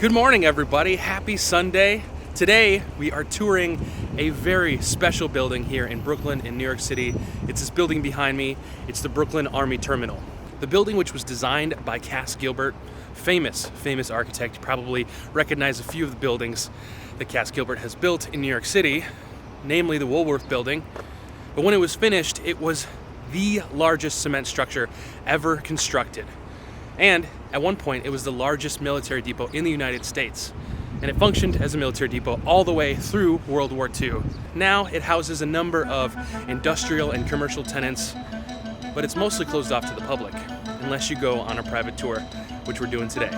Good morning, everybody. Happy Sunday. Today, we are touring a very special building here in Brooklyn, in New York City. It's this building behind me. It's the Brooklyn Army Terminal. The building, which was designed by Cass Gilbert, famous architect. You probably recognize a few of the buildings that Cass Gilbert has built in New York City, namely the Woolworth Building. But when it was finished, it was the largest cement structure ever constructed. And at one point, it was the largest military depot in the United States. And it functioned as a military depot all the way through World War II. Now it houses a number of industrial and commercial tenants, but it's mostly closed off to the public, unless you go on a private tour, which we're doing today.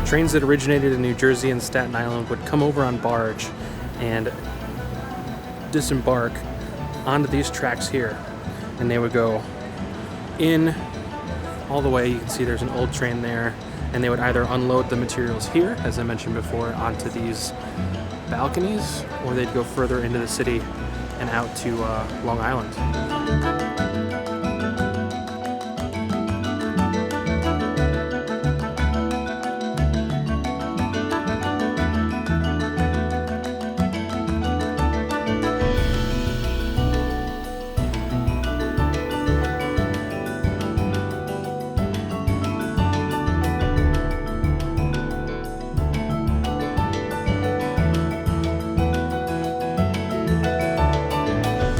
Trains that originated in New Jersey and Staten Island would come over on barge and disembark onto these tracks here. And they would go in all the way. You can see there's an old train there. And they would either unload the materials here, as I mentioned before, onto these balconies, or they'd go further into the city and out to Long Island.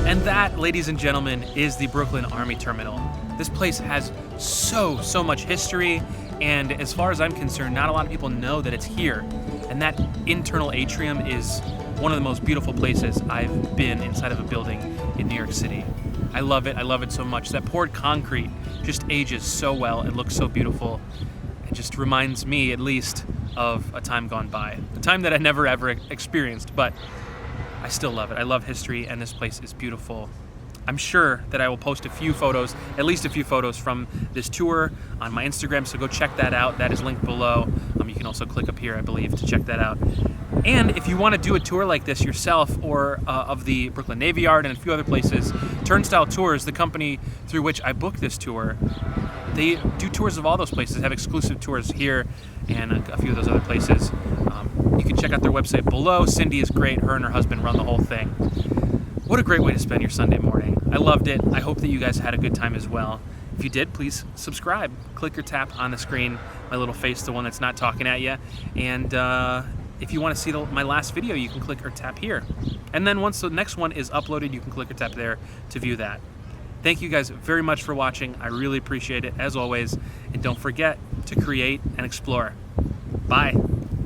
And that, ladies and gentlemen, is the Brooklyn Army Terminal. This place has so much history, and as far as I'm concerned, not a lot of people know that it's here. And that internal atrium is one of the most beautiful places I've been inside of a building in New York City. I love it so much. That poured concrete just ages so well. It looks so beautiful. It just reminds me, at least, of a time gone by. A time that I never ever experienced, but I still love it. I love history, and this place is beautiful. I'm sure that I will post a few photos, at least a few photos from this tour on my Instagram, so go check that out. That is linked below. You can also click up here, I believe, to check that out. And if you want to do a tour like this yourself, or of the Brooklyn Navy Yard and a few other places, Turnstile Tours, the company through which I booked this tour, they do tours of all those places, have exclusive tours here and a few of those other places. You can check out their website below. Cindy is great. Her and her husband run the whole thing. What a great way to spend your Sunday morning. I loved it. I hope that you guys had a good time as well. If you did, please subscribe. Click or tap on the screen, my little face, the one that's not talking at you. And if you want to see my last video, you can click or tap here. And then once the next one is uploaded, you can click or tap there to view that. Thank you guys very much for watching. I really appreciate it, as always. And don't forget to create and explore. Bye.